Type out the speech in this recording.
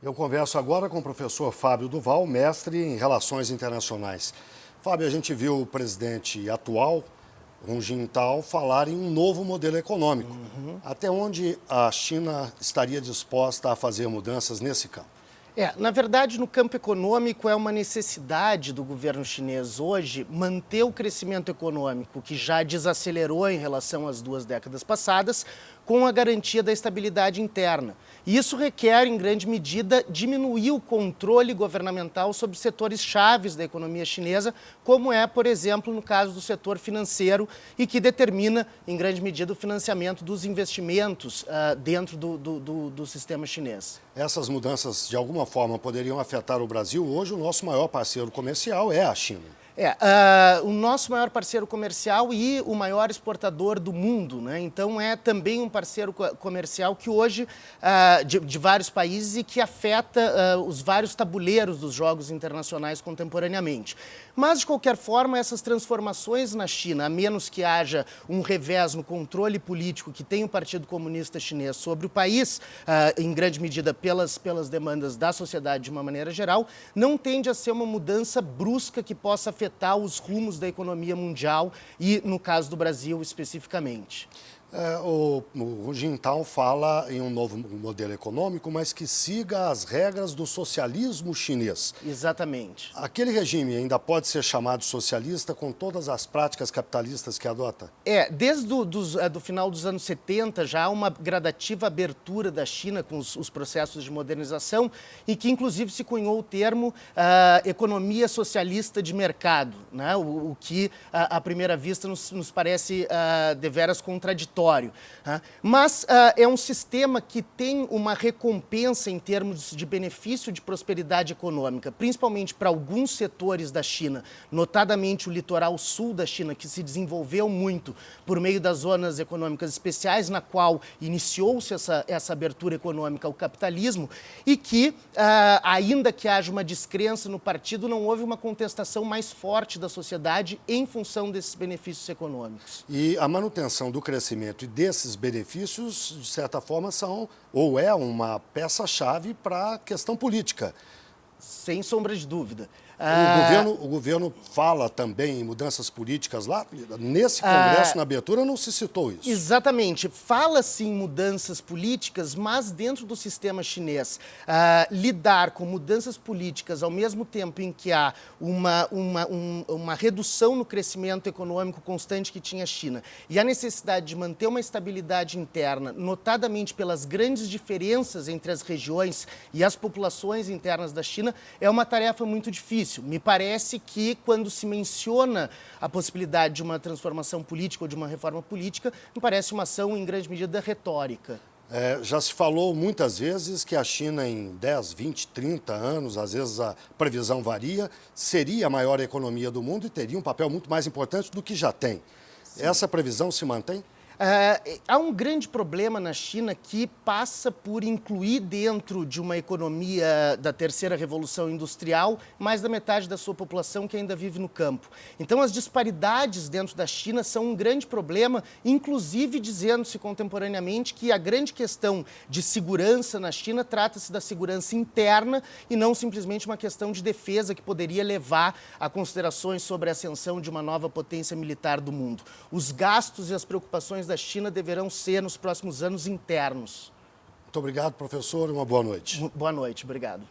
Eu converso agora com o professor Fábio Duval, mestre em Relações Internacionais. Fábio, a gente viu o presidente atual, Hu Jintao, falar em um novo modelo econômico. Até onde a China estaria disposta a fazer mudanças nesse campo? Na verdade, no campo econômico, é uma necessidade do governo chinês hoje manter o crescimento econômico, que já desacelerou em relação às 2 décadas passadas, com a garantia da estabilidade interna. E isso requer, em grande medida, diminuir o controle governamental sobre setores chaves da economia chinesa, como é, por exemplo, no caso do setor financeiro, e que determina, em grande medida, o financiamento dos investimentos dentro do sistema chinês. Essas mudanças, de alguma forma, poderiam afetar o Brasil. Hoje, o nosso maior parceiro comercial é a China. O nosso maior parceiro comercial e o maior exportador do mundo, né? Então é também um parceiro comercial que hoje, de vários países, e que afeta os vários tabuleiros dos jogos internacionais contemporaneamente. Mas, de qualquer forma, essas transformações na China, a menos que haja um revés no controle político que tem o Partido Comunista Chinês sobre o país, em grande medida pelas demandas da sociedade de uma maneira geral, não tende a ser uma mudança brusca que possa afetar os rumos da economia mundial e, no caso do Brasil, especificamente. O Hu Jintao fala em um novo modelo econômico, mas que siga as regras do socialismo chinês. Exatamente. Aquele regime ainda pode ser chamado socialista com todas as práticas capitalistas que adota? Desde do final dos anos 70 já há uma gradativa abertura da China com os processos de modernização e que inclusive se cunhou o termo economia socialista de mercado, né? O que à primeira vista nos parece deveras contraditório. Mas é um sistema que tem uma recompensa em termos de benefício de prosperidade econômica, principalmente para alguns setores da China, notadamente o litoral sul da China, que se desenvolveu muito por meio das zonas econômicas especiais, na qual iniciou-se essa abertura econômica ao capitalismo, e que, ainda que haja uma descrença no partido, não houve uma contestação mais forte da sociedade em função desses benefícios econômicos. E a manutenção do crescimento e desses benefícios, de certa forma, são ou é uma peça-chave para a questão política. Sem sombra de dúvida. O governo fala também em mudanças políticas lá? Nesse congresso, na abertura, não se citou isso. Exatamente. Fala-se em mudanças políticas, mas dentro do sistema chinês, lidar com mudanças políticas ao mesmo tempo em que há uma redução no crescimento econômico constante que tinha a China e a necessidade de manter uma estabilidade interna, notadamente pelas grandes diferenças entre as regiões e as populações internas da China, é uma tarefa muito difícil. Me parece que, quando se menciona a possibilidade de uma transformação política ou de uma reforma política, me parece uma ação, em grande medida, retórica. Já se falou muitas vezes que a China, em 10, 20, 30 anos, às vezes a previsão varia, seria a maior economia do mundo e teria um papel muito mais importante do que já tem. Sim. Essa previsão se mantém? Há um grande problema na China que passa por incluir dentro de uma economia da terceira revolução industrial mais da metade da sua população que ainda vive no campo. Então, as disparidades dentro da China são um grande problema, inclusive dizendo-se contemporaneamente que a grande questão de segurança na China trata-se da segurança interna e não simplesmente uma questão de defesa que poderia levar a considerações sobre a ascensão de uma nova potência militar do mundo. Os gastos e as preocupações da China deverão ser, nos próximos anos, internos. Muito obrigado, professor, e uma boa noite. Boa noite, obrigado.